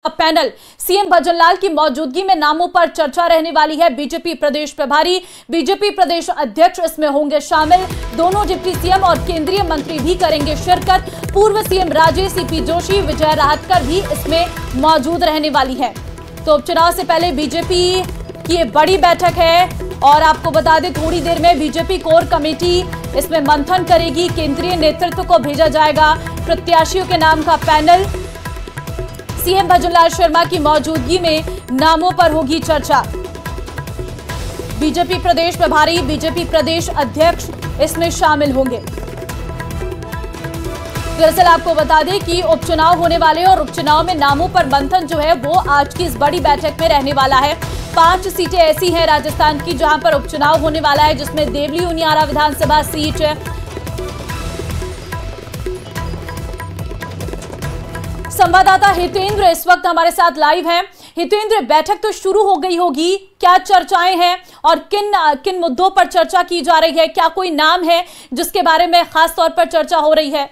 Panel CM Bhajanlal की मौजूदगी में नामों पर चर्चा रहने वाली है। बीजेपी प्रदेश प्रभारी, बीजेपी प्रदेश अध्यक्ष इसमें होंगे शामिल। दोनों डिप्टी सीएम और केंद्रीय मंत्री भी करेंगे शिरकत। पूर्व सीएम राजेश, सीपी जोशी, विजय राहटकर भी इसमें मौजूद रहने वाली है। तो उपचुनाव से पहले बीजेपी की ये बड़ी बैठक है और आपको बता दें थोड़ी देर में बीजेपी कोर कमेटी इसमें मंथन करेगी। केंद्रीय नेतृत्व को भेजा जाएगा प्रत्याशियों के नाम का पैनल। सीएम भजनलाल शर्मा की मौजूदगी में नामों पर होगी चर्चा। बीजेपी प्रदेश प्रभारी, बीजेपी प्रदेश अध्यक्ष इसमें शामिल होंगे। दरअसल आपको बता दें कि उपचुनाव होने वाले और उपचुनाव में नामों पर मंथन जो है वो आज की इस बड़ी बैठक में रहने वाला है। 5 सीटें ऐसी हैं राजस्थान की जहां पर उपचुनाव होने वाला है, जिसमें देवली उनियारा विधानसभा सीट है। संवाददाता हितेंद्र इस वक्त हमारे साथ लाइव हैं। हितेंद्र, बैठक तो शुरू हो गई होगी, क्या चर्चाएं हैं और किन मुद्दों पर चर्चा की जा रही है? क्या कोई नाम है जिसके बारे में खास तौर पर चर्चा हो रही है?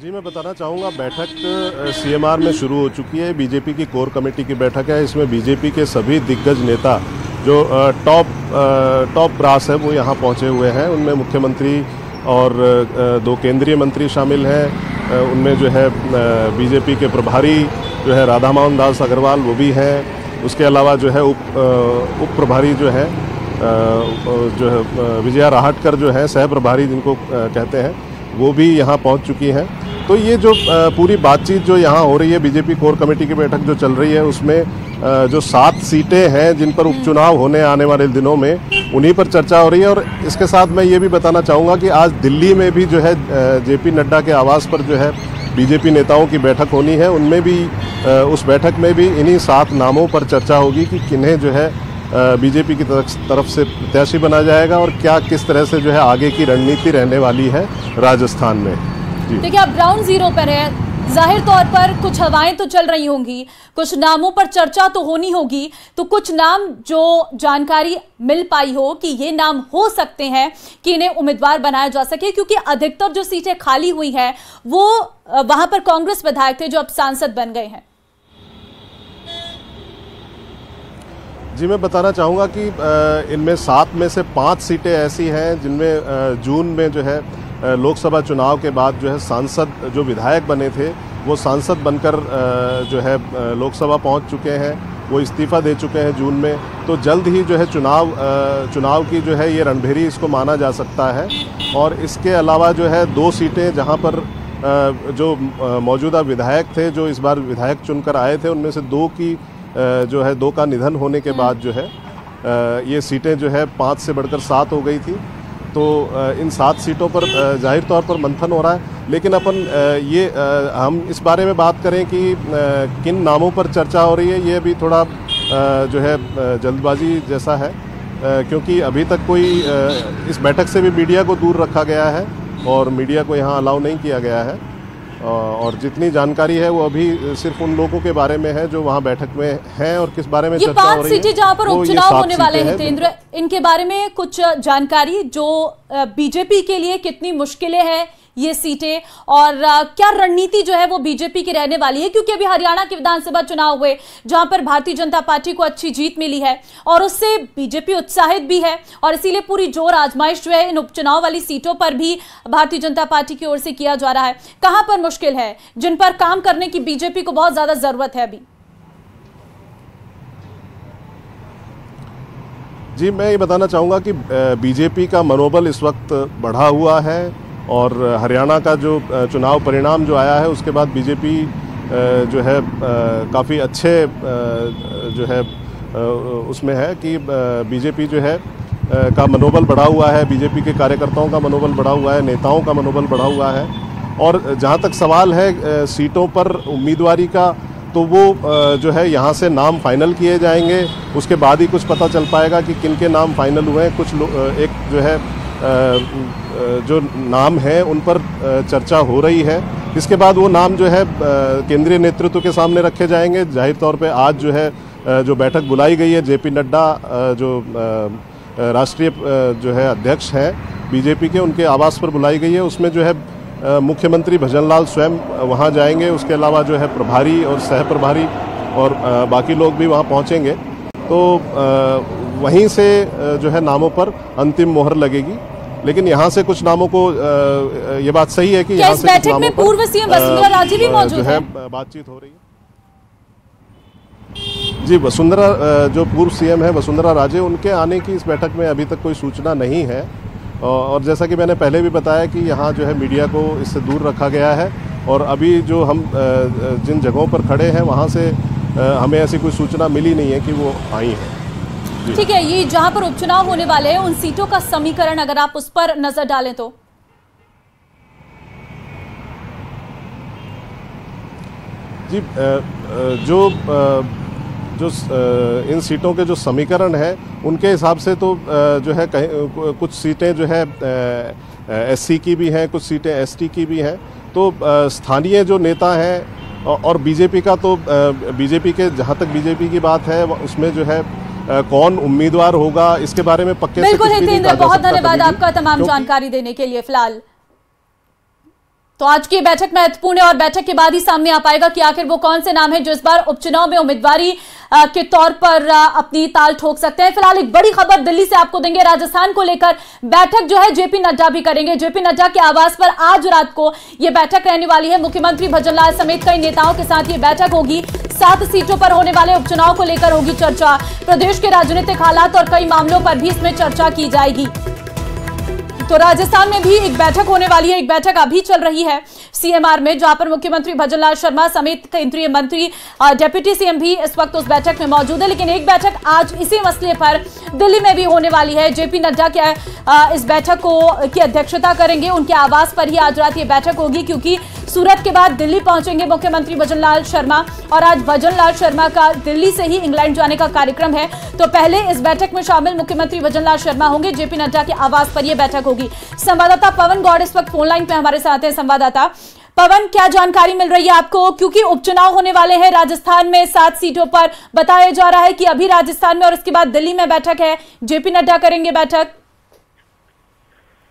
जी, मैं बताना चाहूँगा बैठक सीएमआर में शुरू हो चुकी है। बीजेपी की कोर कमेटी की बैठक है। इसमें बीजेपी के सभी दिग्गज नेता जो टॉप ब्रास है वो यहाँ पहुँचे हुए हैं। उनमें मुख्यमंत्री और 2 केंद्रीय मंत्री शामिल हैं। उनमें जो है बीजेपी के प्रभारी जो है राधा मोहन दास अग्रवाल वो भी हैं। उसके अलावा जो है उप प्रभारी जो है विजय राहटकर जो है सह प्रभारी जिनको कहते हैं वो भी यहाँ पहुँच चुकी हैं। तो ये जो पूरी बातचीत जो यहाँ हो रही है, बीजेपी कोर कमेटी की बैठक जो चल रही है उसमें जो 7 सीटें हैं जिन पर उपचुनाव होने आने वाले दिनों में उन्हीं पर चर्चा हो रही है। और इसके साथ मैं ये भी बताना चाहूँगा कि आज दिल्ली में भी जो है जेपी नड्डा के आवास पर जो है बीजेपी नेताओं की बैठक होनी है। उनमें भी उस बैठक में भी इन्हीं 7 नामों पर चर्चा होगी कि किन्हें जो है बीजेपी की तरफ से प्रत्याशी बना जाएगा और क्या किस तरह से जो है आगे की रणनीति रहने वाली है राजस्थान में। देखिए, आप ग्राउंड जीरो पर हैं, जाहिर तौर पर कुछ हवाएं तो चल रही होंगी, कुछ नामों पर चर्चा तो होनी होगी। तो कुछ नाम जो जानकारी मिल पाई हो कि ये नाम हो सकते हैं कि इन्हें उम्मीदवार बनाया जा सके, क्योंकि अधिकतर जो सीटें खाली हुई हैं वो वहां पर कांग्रेस विधायक थे जो अब सांसद बन गए हैं। जी, मैं बताना चाहूँगा कि इनमें 7 में से 5 सीटें ऐसी हैं जिनमें जून में जो है लोकसभा चुनाव के बाद जो है सांसद जो विधायक बने थे वो सांसद बनकर जो है लोकसभा पहुंच चुके हैं। वो इस्तीफ़ा दे चुके हैं जून में। तो जल्द ही जो है चुनाव की जो है ये रणभेरी इसको माना जा सकता है। और इसके अलावा जो है 2 सीटें जहां पर जो मौजूदा विधायक थे जो इस बार विधायक चुनकर आए थे उनमें से 2 की जो है 2 का निधन होने के बाद जो है ये सीटें जो है 5 से बढ़कर 7 हो गई थी। तो इन 7 सीटों पर जाहिर तौर पर मंथन हो रहा है। लेकिन हम इस बारे में बात करें कि किन नामों पर चर्चा हो रही है, ये भी थोड़ा जो है जल्दबाजी जैसा है, क्योंकि अभी तक कोई इस बैठक से भी मीडिया को दूर रखा गया है और मीडिया को यहाँ अलाउ नहीं किया गया है। और जितनी जानकारी है वो अभी सिर्फ उन लोगों के बारे में है जो वहाँ बैठक में हैं और किस बारे में चर्चा हो रही है। ये 5 सीटें जहाँ पर उपचुनाव होने वाले हैं हितेंद्र, इनके बारे में कुछ जानकारी जो बीजेपी के लिए कितनी मुश्किलें हैं ये सीटें और क्या रणनीति जो है वो बीजेपी की रहने वाली है, क्योंकि अभी हरियाणा के विधानसभा चुनाव हुए जहां पर भारतीय जनता पार्टी को अच्छी जीत मिली है और उससे बीजेपी उत्साहित भी है और इसीलिए पूरी जोर आजमाइश जो है इन उपचुनाव वाली सीटों पर भी भारतीय जनता पार्टी की ओर से किया जा रहा है। कहां पर मुश्किल है जिन पर काम करने की बीजेपी को बहुत ज्यादा जरूरत है अभी? जी, मैं ये बताना चाहूँगा कि बीजेपी का मनोबल इस वक्त बढ़ा हुआ है और हरियाणा का जो चुनाव परिणाम जो आया है उसके बाद बीजेपी जो है काफ़ी अच्छे जो है उसमें है कि बीजेपी जो है का मनोबल बढ़ा हुआ है। बीजेपी के कार्यकर्ताओं का मनोबल बढ़ा हुआ है, नेताओं का मनोबल बढ़ा हुआ है। और जहाँ तक सवाल है सीटों पर उम्मीदवारी का, तो वो जो है यहाँ से नाम फाइनल किए जाएंगे, उसके बाद ही कुछ पता चल पाएगा कि किन के नाम फाइनल हुए हैं। कुछ एक जो है जो नाम है उन पर चर्चा हो रही है। इसके बाद वो नाम जो है केंद्रीय नेतृत्व के सामने रखे जाएंगे। जाहिर तौर पे आज जो है जो बैठक बुलाई गई है, जेपी नड्डा जो राष्ट्रीय जो है अध्यक्ष हैं बीजेपी के, उनके आवास पर बुलाई गई है। उसमें जो है मुख्यमंत्री भजनलाल स्वयं वहां जाएंगे। उसके अलावा जो है प्रभारी और सह प्रभारी और बाकी लोग भी वहां पहुंचेंगे। तो वहीं से जो है नामों पर अंतिम मोहर लगेगी। लेकिन यहाँ से कुछ नामों को ये बात सही है कि यहाँ से बैठक में पूर्व सीएम वसुंधरा राजे भी मौजूद है, बातचीत हो रही है। जी, वसुंधरा जो पूर्व सीएम है वसुंधरा राजे, उनके आने की इस बैठक में अभी तक कोई सूचना नहीं है। और जैसा कि मैंने पहले भी बताया कि यहाँ जो है मीडिया को इससे दूर रखा गया है और अभी जो हम जिन जगहों पर खड़े हैं वहाँ से हमें ऐसी कोई सूचना मिली नहीं है कि वो आई है। ठीक है, ये जहां पर उपचुनाव होने वाले हैं उन सीटों का समीकरण अगर आप उस पर नजर डालें तो जी, जो इन सीटों के जो समीकरण है उनके हिसाब से तो जो है कुछ सीटें जो है एससी की भी हैं, कुछ सीटें एसटी की भी हैं। तो स्थानीय जो नेता हैं और बीजेपी का, तो बीजेपी के जहां तक बीजेपी की बात है उसमें जो है कौन उम्मीदवार होगा इसके बारे में पक्के से कुछ भी नहीं कहा जा सकता। बहुत धन्यवाद आपका तमाम जानकारी देने के लिए। फिलहाल तो आज की बैठक महत्वपूर्ण है और बैठक के बाद ही सामने आ पाएगा कि आखिर वो कौन से नाम हैं जो इस बार उपचुनाव में उम्मीदवारी के तौर पर अपनी ताल ठोक सकते हैं। फिलहाल एक बड़ी खबर दिल्ली से आपको देंगे। राजस्थान को लेकर बैठक जो है जेपी नड्डा भी करेंगे। जेपी नड्डा के आवास पर आज रात को यह बैठक रहने वाली है। मुख्यमंत्री भजनलाल समेत कई नेताओं के साथ ये बैठक होगी। 7 सीटों पर होने वाले उपचुनाव को लेकर होगी चर्चा। प्रदेश के राजनीतिक हालात और कई मामलों पर भी इसमें चर्चा की जाएगी। तो राजस्थान में भी एक बैठक होने वाली है। एक बैठक अभी चल रही है सीएमआर में, जहां पर मुख्यमंत्री भजनलाल शर्मा समेत केंद्रीय मंत्री, डिप्टी सीएम भी इस वक्त उस बैठक में मौजूद है। लेकिन एक बैठक आज इसी मसले पर दिल्ली में भी होने वाली है। जेपी नड्डा क्या इस बैठक की अध्यक्षता करेंगे। उनके आवास पर ही आज रात ये बैठक होगी, क्योंकि सूरत के बाद दिल्ली पहुंचेंगे मुख्यमंत्री भजनलाल शर्मा और आज भजनलाल शर्मा का दिल्ली से ही इंग्लैंड जाने का कार्यक्रम है। तो पहले इस बैठक में शामिल मुख्यमंत्री भजनलाल शर्मा होंगे। जेपी नड्डा के आवास पर यह बैठक होगी। संवाददाता पवन गौड़ इस वक्त फोन लाइन पे हमारे साथ हैं। संवाददाता पवन, क्या जानकारी मिल रही है आपको, क्योंकि उपचुनाव होने वाले हैं राजस्थान में 7 सीटों पर। बताया जा रहा है कि अभी राजस्थान में और उसके बाद दिल्ली में बैठक है, जेपी नड्डा करेंगे बैठक।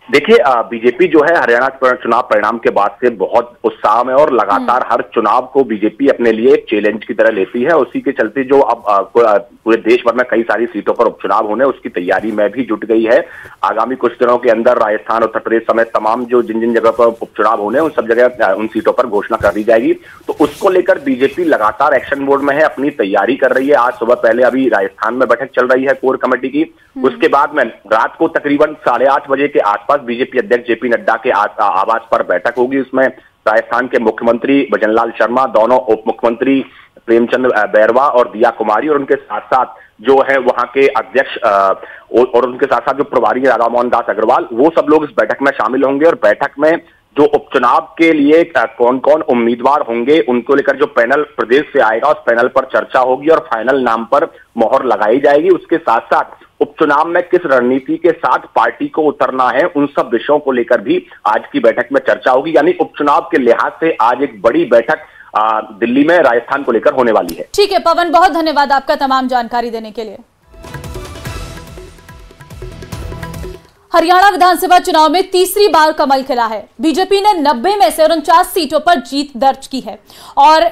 देखिए, बीजेपी जो है हरियाणा चुनाव परिणाम के बाद से बहुत उत्साह में और लगातार हर चुनाव को बीजेपी अपने लिए एक चैलेंज की तरह लेती है। उसी के चलते जो अब पूरे देश भर में कई सारी सीटों पर उपचुनाव होने उसकी तैयारी में भी जुट गई है। आगामी कुछ दिनों के अंदर राजस्थान, उत्तर प्रदेश समेत तमाम जो जिन जिन जगह पर उपचुनाव होने उन सब जगह उन सीटों पर घोषणा कर दी जाएगी। तो उसको लेकर बीजेपी लगातार एक्शन मोड में है, अपनी तैयारी कर रही है। आज सुबह पहले अभी राजस्थान में बैठक चल रही है कोर कमेटी की। उसके बाद में रात को तकरीबन 8:30 बजे के आसपास बीजेपी अध्यक्ष जेपी नड्डा के आवास पर बैठक होगी। उसमें राजस्थान के मुख्यमंत्री भजनलाल शर्मा, दोनों उप मुख्यमंत्री प्रेमचंद बैरवा और दिया कुमारी और उनके साथ साथ जो है वहां के अध्यक्ष और उनके साथ साथ जो प्रभारी राधा मोहन दास अग्रवाल, वो सब लोग इस बैठक में शामिल होंगे। और बैठक में जो उपचुनाव के लिए कौन कौन उम्मीदवार होंगे उनको लेकर जो पैनल प्रदेश से आएगा उस पैनल पर चर्चा होगी और फाइनल नाम पर मोहर लगाई जाएगी। उसके साथ साथ उपचुनाव में किस रणनीति के साथ पार्टी को उतरना है उन सब विषयों को लेकर भी आज की बैठक में चर्चा होगी। यानी उपचुनाव के लिहाज से आज एक बड़ी बैठक दिल्ली में राजस्थान को लेकर होने वाली है। ठीक है पवन, बहुत धन्यवाद आपका तमाम जानकारी देने के लिए। हरियाणा विधानसभा चुनाव में तीसरी बार कमल खिला है। बीजेपी ने 90 में से 49 सीटों पर जीत दर्ज की है और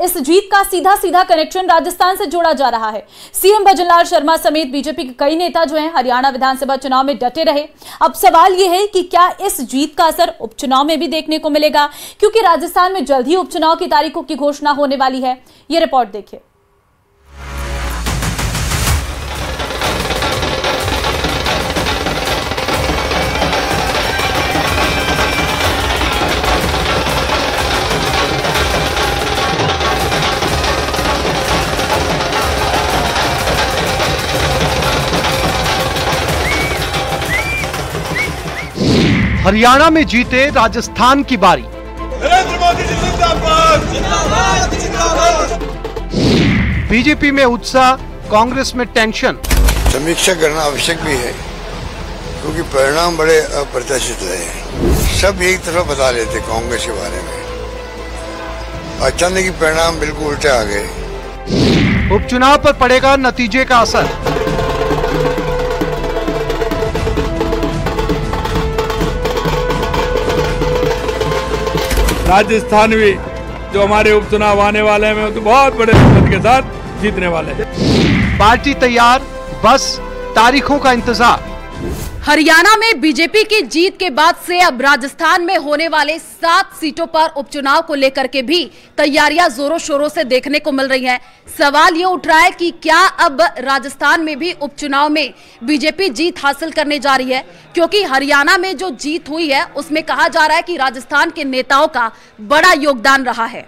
इस जीत का सीधा सीधा कनेक्शन राजस्थान से जोड़ा जा रहा है। सीएम भजनलाल शर्मा समेत बीजेपी के कई नेता जो हैं हरियाणा विधानसभा चुनाव में डटे रहे। अब सवाल यह है कि क्या इस जीत का असर उपचुनाव में भी देखने को मिलेगा, क्योंकि राजस्थान में जल्द ही उपचुनाव की तारीखों की घोषणा होने वाली है। यह रिपोर्ट देखिए। हरियाणा में जीते राजस्थान की बारी। नरेंद्र मोदी जी जिंदाबाद, जिंदाबाद, जिंदाबाद। बीजेपी में उत्साह, कांग्रेस में टेंशन। समीक्षा करना आवश्यक भी है क्योंकि परिणाम बड़े अप्रत्याशित रहे हैं। सब एक तरफ बता लेते कांग्रेस के बारे में, अचानक ही परिणाम बिल्कुल उल्टे आ गए। उपचुनाव पर पड़ेगा नतीजे का असर। राजस्थान भी जो हमारे उपचुनाव आने वाले हैं तो बहुत बड़े बहुमत के साथ जीतने वाले हैं। पार्टी तैयार, बस तारीखों का इंतजार। हरियाणा में बीजेपी की जीत के बाद से अब राजस्थान में होने वाले 7 सीटों पर उपचुनाव को लेकर के भी तैयारियां जोरों शोरों से देखने को मिल रही हैं। सवाल ये उठ रहा है कि क्या अब राजस्थान में भी उपचुनाव में बीजेपी जीत हासिल करने जा रही है, क्योंकि हरियाणा में जो जीत हुई है उसमें कहा जा रहा है कि राजस्थान के नेताओं का बड़ा योगदान रहा है।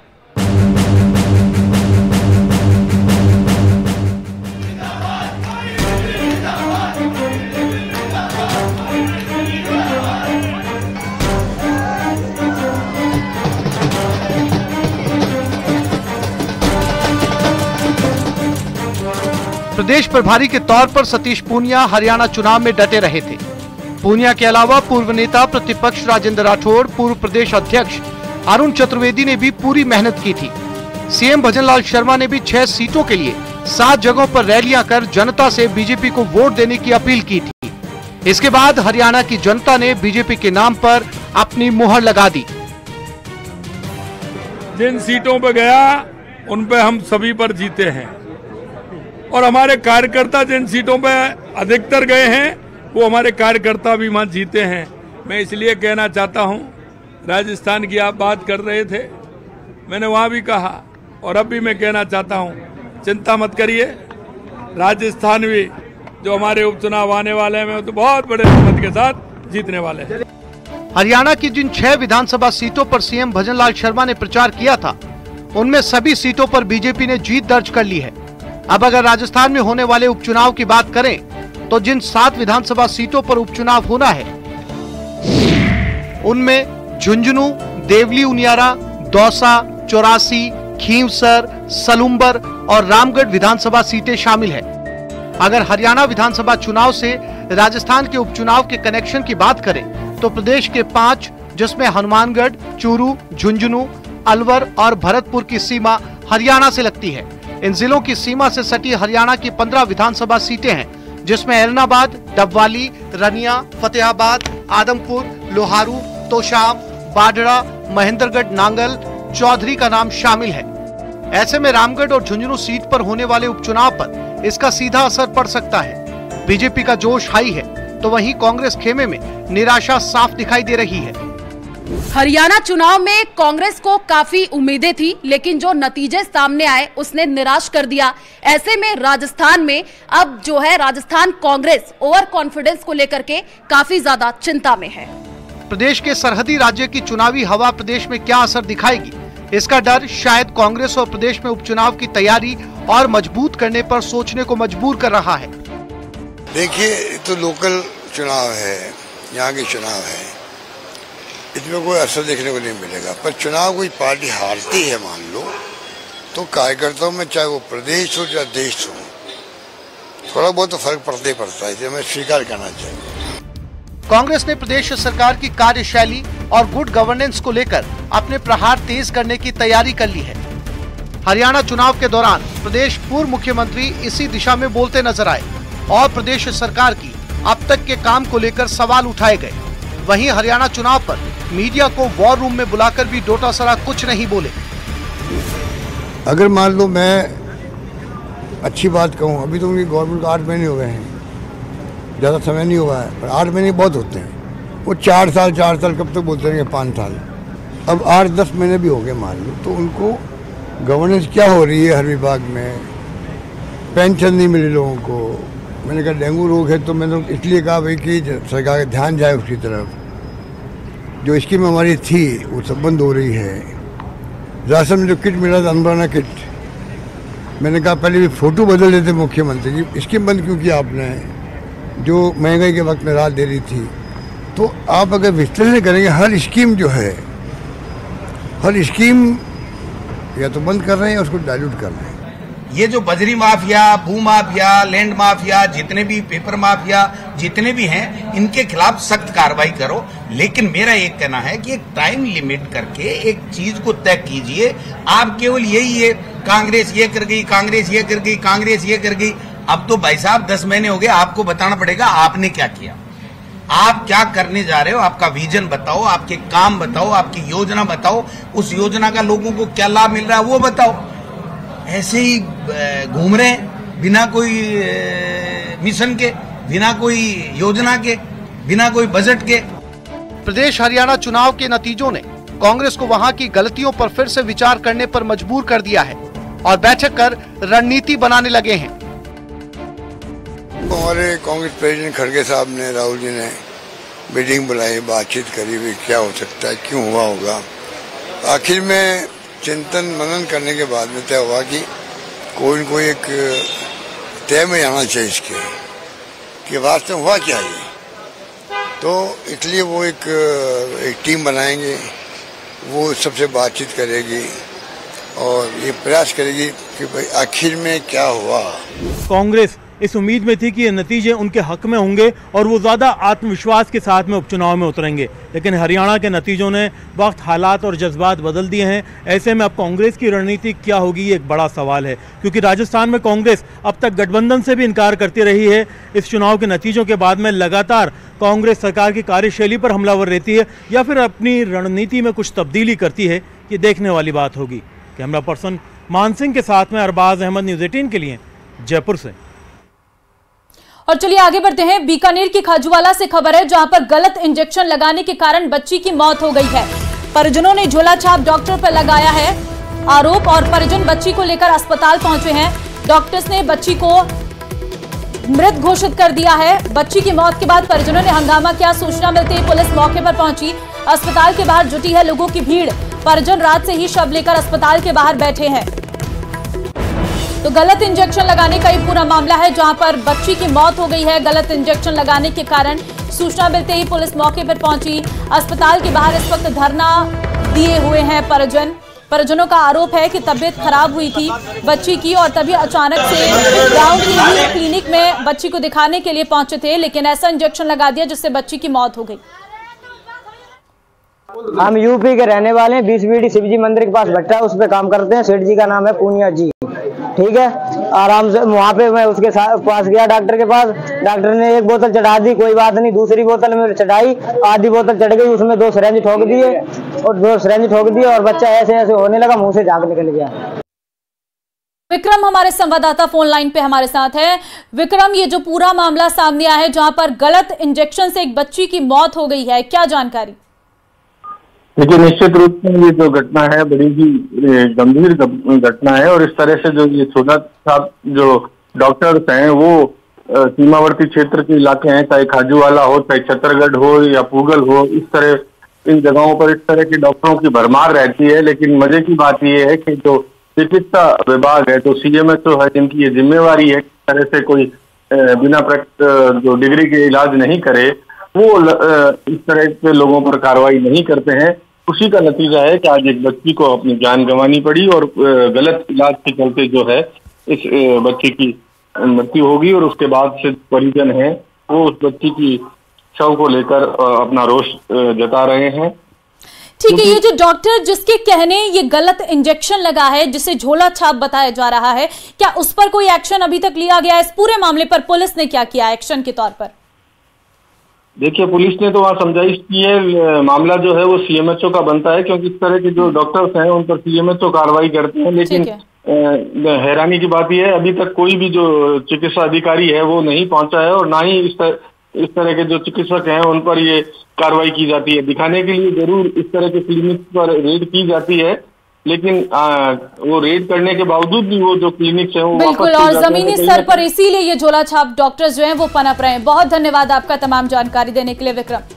प्रदेश प्रभारी के तौर पर सतीश पूनिया हरियाणा चुनाव में डटे रहे थे। पूनिया के अलावा पूर्व नेता प्रतिपक्ष राजेंद्र राठौड़, पूर्व प्रदेश अध्यक्ष अरुण चतुर्वेदी ने भी पूरी मेहनत की थी। सीएम भजनलाल शर्मा ने भी 6 सीटों के लिए 7 जगहों पर रैलियां कर जनता से बीजेपी को वोट देने की अपील की थी। इसके बाद हरियाणा की जनता ने बीजेपी के नाम पर अपनी मुहर लगा दी। जिन सीटों पर गया उन पे हम सभी पर जीते हैं और हमारे कार्यकर्ता जिन सीटों पे अधिकतर गए हैं वो हमारे कार्यकर्ता भी वहां जीते हैं। मैं इसलिए कहना चाहता हूं, राजस्थान की आप बात कर रहे थे, मैंने वहां भी कहा और अब भी मैं कहना चाहता हूं, चिंता मत करिए, राजस्थान भी जो हमारे उपचुनाव आने वाले हैं तो बहुत बड़े बहुमत के साथ जीतने वाले हैं। हरियाणा की जिन 6 विधानसभा सीटों पर सीएम भजनलाल शर्मा ने प्रचार किया था, उनमें सभी सीटों पर बीजेपी ने जीत दर्ज कर ली है। अब अगर राजस्थान में होने वाले उपचुनाव की बात करें तो जिन 7 विधानसभा सीटों पर उपचुनाव होना है उनमें झुंझुनू, देवली उनियारा, दौसा, चौरासी, खींवसर, सलूम्बर और रामगढ़ विधानसभा सीटें शामिल है। अगर हरियाणा विधानसभा चुनाव से राजस्थान के उपचुनाव के कनेक्शन की बात करें तो प्रदेश के 5 जिसमें हनुमानगढ़, चूरू, झुंझुनू, अलवर और भरतपुर की सीमा हरियाणा से लगती है। इन जिलों की सीमा से सटी हरियाणा की 15 विधानसभा सीटें हैं, जिसमें एलनाबाद, डबवाली, रनिया, फतेहाबाद, आदमपुर, लोहारू, तोशाम, बाडड़ा, महेंद्रगढ़, नांगल, चौधरी का नाम शामिल है। ऐसे में रामगढ़ और झुंझुनू सीट पर होने वाले उपचुनाव पर इसका सीधा असर पड़ सकता है। बीजेपी का जोश हाई है तो वहीं कांग्रेस खेमे में निराशा साफ दिखाई दे रही है। हरियाणा चुनाव में कांग्रेस को काफी उम्मीदें थी, लेकिन जो नतीजे सामने आए उसने निराश कर दिया। ऐसे में राजस्थान में अब जो है राजस्थान कांग्रेस ओवर कॉन्फिडेंस को लेकर के काफी ज्यादा चिंता में है। प्रदेश के सरहदी राज्य की चुनावी हवा प्रदेश में क्या असर दिखाएगी, इसका डर शायद कांग्रेस और प्रदेश में उपचुनाव की तैयारी और मजबूत करने पर सोचने को मजबूर कर रहा है। देखिए, तो लोकल चुनाव है, यहाँ के चुनाव है, इसमें कोई असर देखने को नहीं मिलेगा। पर चुनाव कोई पार्टी हारती है मान लो, तो कार्यकर्ताओं में चाहे वो प्रदेश हो चाहे देश हो, थोड़ा बहुत तो फर्क पड़ता ही पड़ता है, इसे हमें स्वीकार करना चाहिए। कांग्रेस ने प्रदेश सरकार की कार्यशैली और गुड गवर्नेंस को लेकर अपने प्रहार तेज करने की तैयारी कर ली है। हरियाणा चुनाव के दौरान प्रदेश पूर्व मुख्यमंत्री इसी दिशा में बोलते नजर आए और प्रदेश सरकार की अब तक के काम को लेकर सवाल उठाए गए। वहीं हरियाणा चुनाव पर मीडिया को वॉर रूम में बुलाकर भी डोटासरा कुछ नहीं बोले। अगर मान लो मैं अच्छी बात कहूँ, अभी तो उनकी गवर्नमेंट को 8 महीने हो गए हैं, ज़्यादा समय नहीं हुआ है, पर 8 महीने बहुत होते हैं। वो 4 साल कब तक बोलते रहेंगे, 5 साल, अब 8-10 महीने भी हो गए मान लो, तो उनको गवर्नेंस क्या हो रही है हर विभाग में, पेंशन नहीं मिली लोगों को। मैंने कहा डेंगू रोग है तो मैंने इसलिए कहा भाई कि सरकार का ध्यान जाए उसकी तरफ। जो स्कीम हमारी थी वो सब बंद हो रही है। राशन में जो किट मिला था, अनबना किट, मैंने कहा पहले भी फोटो बदल देते मुख्यमंत्री की, स्कीम बंद क्यों किया आपने, जो महंगाई के वक्त में राहत दे रही थी। तो आप अगर विश्लेषण करेंगे, हर स्कीम जो है, हर स्कीम या तो बंद कर रहे हैं या उसको डाइल्यूट कर रहे हैं। ये जो बजरी माफिया, भू माफिया, लैंड माफिया, जितने भी पेपर माफिया जितने भी हैं, इनके खिलाफ सख्त कार्रवाई करो। लेकिन मेरा एक कहना है कि एक टाइम लिमिट करके एक चीज को तय कीजिए। आप केवल यही है कांग्रेस ये कर गई, कांग्रेस ये कर गई, कांग्रेस ये कर गई। अब तो भाई साहब 10 महीने हो गए, आपको बताना पड़ेगा आपने क्या किया। आप क्या करने जा रहे हो, आपका विजन बताओ, आपके काम बताओ, आपकी योजना बताओ, उस योजना का लोगों को क्या लाभ मिल रहा है वो बताओ। ऐसे ही घूम रहे हैं बिना कोई मिशन के, बिना कोई योजना के, बिना कोई बजट के। प्रदेश हरियाणा चुनाव के नतीजों ने कांग्रेस को वहां की गलतियों पर फिर से विचार करने पर मजबूर कर दिया है और बैठक कर रणनीति बनाने लगे हैं। हमारे कांग्रेस प्रेसिडेंट खड़गे साहब ने, राहुल जी ने मीटिंग बुलाई, बातचीत करी भी क्या हो सकता है, क्यों हुआ होगा। आखिर में चिंतन मनन करने के बाद में तय हुआ कि कोई न कोई एक तय में आना चाहिए इसके कि वास्तव में हुआ क्या है। तो इसलिए वो एक टीम बनाएंगे, वो सबसे बातचीत करेगी और ये प्रयास करेगी कि भाई आखिर में क्या हुआ। कांग्रेस इस उम्मीद में थी कि ये नतीजे उनके हक में होंगे और वो ज़्यादा आत्मविश्वास के साथ में उपचुनाव में उतरेंगे, लेकिन हरियाणा के नतीजों ने वक्त, हालात और जज्बात बदल दिए हैं। ऐसे में अब कांग्रेस की रणनीति क्या होगी ये एक बड़ा सवाल है, क्योंकि राजस्थान में कांग्रेस अब तक गठबंधन से भी इनकार करती रही है। इस चुनाव के नतीजों के बाद में लगातार कांग्रेस सरकार की कार्यशैली पर हमलावर रहती है या फिर अपनी रणनीति में कुछ तब्दीली करती है, ये देखने वाली बात होगी। कैमरा पर्सन मान सिंह के साथ में अरबाज अहमद, न्यूज़ 18 के लिए जयपुर से। और चलिए आगे बढ़ते हैं। बीकानेर की खाजूवाला से खबर है, जहां पर गलत इंजेक्शन लगाने के कारण बच्ची की मौत हो गई है। परिजनों ने झोला छाप डॉक्टर पर लगाया है आरोप और परिजन बच्ची को लेकर अस्पताल पहुंचे हैं। डॉक्टर्स ने बच्ची को मृत घोषित कर दिया है। बच्ची की मौत के बाद परिजनों ने हंगामा किया। सूचना मिलते ही पुलिस मौके पर पहुंची। अस्पताल के बाहर जुटी है लोगों की भीड़। परिजन रात से ही शव लेकर अस्पताल के बाहर बैठे हैं। तो गलत इंजेक्शन लगाने का ये पूरा मामला है, जहां पर बच्ची की मौत हो गई है गलत इंजेक्शन लगाने के कारण। सूचना मिलते ही पुलिस मौके पर पहुंची। अस्पताल के बाहर इस वक्त धरना दिए हुए हैं परिजन। परिजनों का आरोप है कि तबीयत खराब हुई थी बच्ची की और तभी अचानक से गांव की ही क्लिनिक में बच्ची को दिखाने के लिए पहुंचे थे, लेकिन ऐसा इंजेक्शन लगा दिया जिससे बच्ची की मौत हो गई। हम यूपी के रहने वाले हैं। 20 बीडी शिवजी मंदिर के पास भट्टा है, उस पे काम करते हैं। सेठ जी का नाम है पूनिया जी, ठीक है। आराम से वहाँ पे मैं उसके पास गया, डॉक्टर के पास। डॉक्टर ने एक बोतल चढ़ा दी, कोई बात नहीं। दूसरी बोतल में चढ़ाई, आधी बोतल चढ़ गई, उसमें 2 सिरेंज ठोक दिए और 2 सिरेंज ठोक दिए और बच्चा ऐसे ऐसे होने लगा, मुंह से झाग निकल गया। विक्रम हमारे संवाददाता फोन लाइन पे हमारे साथ है। विक्रम, ये जो पूरा मामला सामने आया है, जहां पर गलत इंजेक्शन से एक बच्ची की मौत हो गई है, क्या जानकारी? देखिए, निश्चित रूप से ये जो घटना है बड़ी ही गंभीर घटना है और इस तरह से जो ये छोटा छाप जो डॉक्टर्स हैं वो सीमावर्ती क्षेत्र के इलाके हैं, चाहे खाजूवाला हो, चाहे छतरगढ़ हो या पूगल हो, इस तरह इन जगहों पर इस तरह के डॉक्टरों की भरमार रहती है। लेकिन मजे की बात ये है कि जो चिकित्सा विभाग है, तो CMHO है, जिनकी ये जिम्मेवारी है किस तरह से कोई बिना जो डिग्री के इलाज नहीं करे, वो इस तरह के लोगों पर कार्रवाई नहीं करते हैं। उसी का नतीजा है कि आज एक बच्ची को अपनी जान गंवानी पड़ी और गलत इलाज के चलते जो है इस बच्ची की मृत्यु होगी और उसके बाद से परिजन है वो उस बच्ची की शव को लेकर अपना रोष जता रहे हैं। ठीक है, ये जो डॉक्टर जिसके कहने ये गलत इंजेक्शन लगा है, जिसे झोला छाप बताया जा रहा है, क्या उस पर कोई एक्शन अभी तक लिया गया? इस पूरे मामले पर पुलिस ने क्या किया एक्शन के तौर पर? देखिए, पुलिस ने तो वहाँ समझाइश की है। मामला जो है वो CMHO का बनता है, क्योंकि इस तरह के जो डॉक्टर्स हैं उन पर CMHO कार्रवाई करते हैं। लेकिन हैरानी की बात यह है अभी तक कोई भी जो चिकित्सा अधिकारी है वो नहीं पहुंचा है और ना ही इस तरह के जो चिकित्सक हैं उन पर ये कार्रवाई की जाती है। दिखाने के लिए जरूर इस तरह के क्लिनिक पर रेड की जाती है, लेकिन वो रेड करने के बावजूद भी वो जो क्लिनिक है वो बिल्कुल, और जमीनी स्तर पर इसीलिए ये झोला छाप डॉक्टर्स जो हैं वो पनप रहे हैं। बहुत धन्यवाद आपका तमाम जानकारी देने के लिए विक्रम।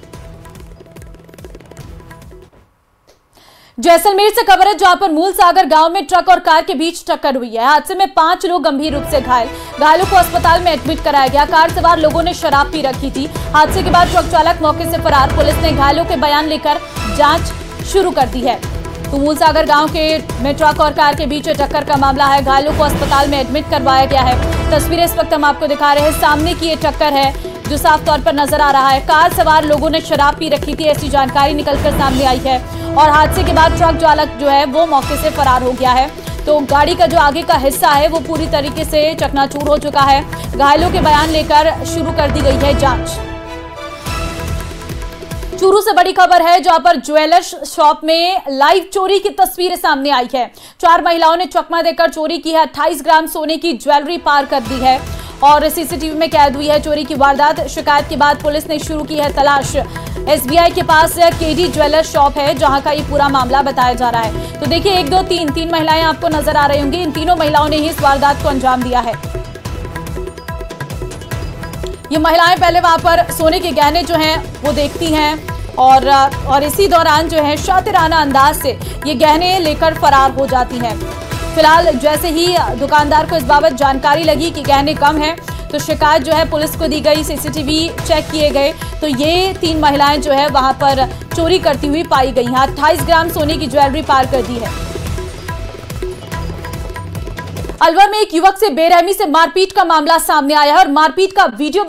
जैसलमेर से खबर है, जहां पर मूलसागर गांव में ट्रक और कार के बीच टक्कर हुई है। हादसे में 5 लोग गंभीर रूप से घायलों को अस्पताल में एडमिट कराया गया। कार सवार लोगों ने शराब पी रखी थी। हादसे के बाद ट्रक चालक मौके से फरार। पुलिस ने घायलों के बयान लेकर जांच शुरू कर दी है। तो मूलसागर गांव में ट्रक और कार के बीच टक्कर का मामला है। घायलों को अस्पताल में एडमिट करवाया गया है। तस्वीरें इस वक्त हम आपको दिखा रहे हैं। सामने की ये टक्कर है जो साफ तौर पर नजर आ रहा है। कार सवार लोगों ने शराब पी रखी थी, ऐसी जानकारी निकलकर सामने आई है। और हादसे के बाद ट्रक चालक जो है वो मौके से फरार हो गया है। तो गाड़ी का जो आगे का हिस्सा है वो पूरी तरीके से चकनाचूर हो चुका है। घायलों के बयान लेकर शुरू कर दी गई है जांच। चूरू से बड़ी खबर है जहां पर ज्वेलर्स शॉप में लाइव चोरी की तस्वीरें सामने आई है। 4 महिलाओं ने चकमा देकर चोरी की है। 28 ग्राम सोने की ज्वेलरी पार कर दी है और सीसीटीवी में कैद हुई है चोरी की वारदात। शिकायत के बाद पुलिस ने शुरू की है तलाश। एसबीआई के पास केडी ज्वेलर्स शॉप है जहां का ये पूरा मामला बताया जा रहा है। तो देखिए 1 2 3 महिलाएं आपको नजर आ रही होंगी। इन तीनों महिलाओं ने ही इस वारदात को अंजाम दिया है। ये महिलाएं पहले वहां पर सोने के गहने जो हैं वो देखती हैं और इसी दौरान जो है शातिराना अंदाज से ये गहने लेकर फरार हो जाती हैं। फिलहाल जैसे ही दुकानदार को इस बाबत जानकारी लगी कि गहने कम हैं तो शिकायत जो है पुलिस को दी गई। सीसीटीवी चेक किए गए तो ये 3 महिलाएं जो है वहां पर चोरी करती हुई पाई गई हैं। 28 ग्राम सोने की ज्वेलरी पार कर दी है। अलवर में एक युवक से बेरहमी से मारपीट का मामला सामने आया है और मारपीट का वीडियो